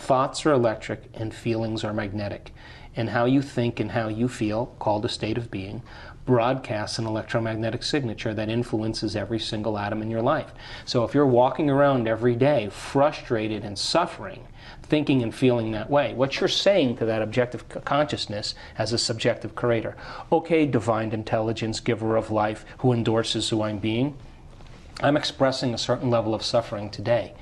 Thoughts are electric and feelings are magnetic. And how you think and how you feel, called a state of being, broadcasts an electromagnetic signature that influences every single atom in your life. So if you're walking around every day frustrated and suffering, thinking and feeling that way, what you're saying to that objective consciousness as a subjective creator, okay, divine intelligence, giver of life, who endorses who I'm being, I'm expressing a certain level of suffering today.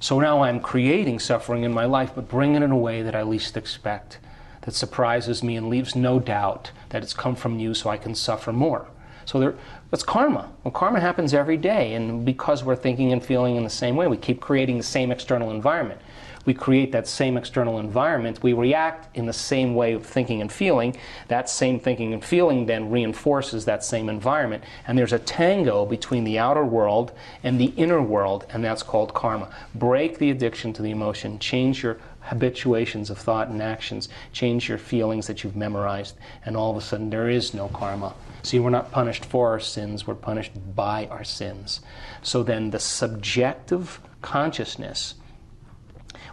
So now I'm creating suffering in my life, but bringing it in a way that I least expect, that surprises me and leaves no doubt that it's come from you so I can suffer more. So that's karma. Well, karma happens every day, and because we're thinking and feeling in the same way, we keep creating the same external environment. We create that same external environment, we react in the same way of thinking and feeling. That same thinking and feeling then reinforces that same environment, and there's a tango between the outer world and the inner world, and that's called karma. Break the addiction to the emotion, change your habituations of thought and actions, change your feelings that you've memorized, and all of a sudden there is no karma. See, we're not punished for our sins, we're punished by our sins. So then the subjective consciousness,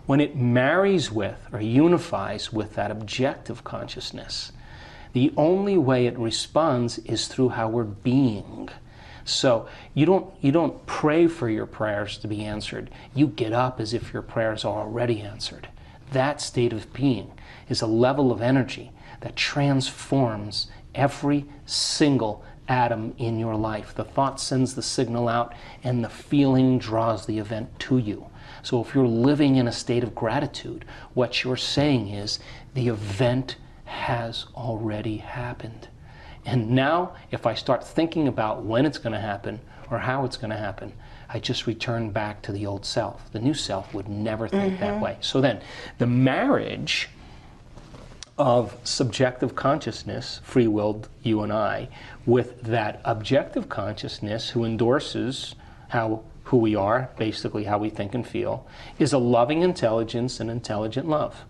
when it marries with or unifies with that objective consciousness, the only way it responds is through how we're being. So you don't pray for your prayers to be answered. You get up as if your prayers are already answered. That state of being is a level of energy that transforms every single atom in your life. The thought sends the signal out, and the feeling draws the event to you. So if you're living in a state of gratitude, what you're saying is, the event has already happened. And now, if I start thinking about when it's going to happen or how it's going to happen, I just return back to the old self. The new self would never think that way. So then, the marriage of subjective consciousness, free-willed you and I, with that objective consciousness who endorses who we are, basically how we think and feel, is a loving intelligence and intelligent love.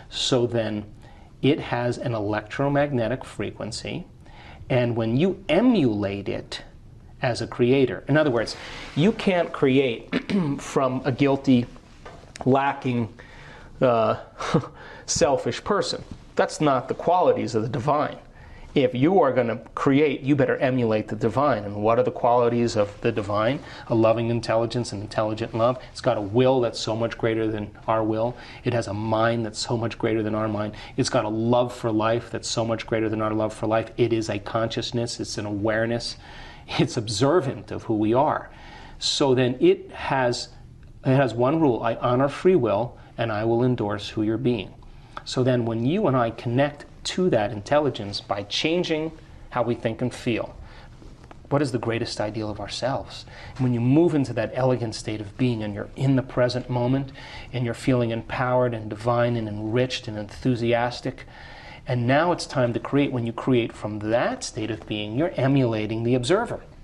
So then it has an electromagnetic frequency, and when you emulate it as a creator, in other words, you can't create from a guilty, lacking, selfish person. That's not the qualities of the divine. If you are going to create, you better emulate the divine. And what are the qualities of the divine? A loving intelligence and intelligent love. It's got a will that's so much greater than our will. It has a mind that's so much greater than our mind. It's got a love for life that's so much greater than our love for life. It is a consciousness. It's an awareness. It's observant of who we are. So then it has one rule. I honor free will, and I will endorse who you're being. So then when you and I connect to that intelligence by changing how we think and feel, what is the greatest ideal of ourselves? And when you move into that elegant state of being and you're in the present moment and you're feeling empowered and divine and enriched and enthusiastic, and now it's time to create. When you create from that state of being, you're emulating the observer.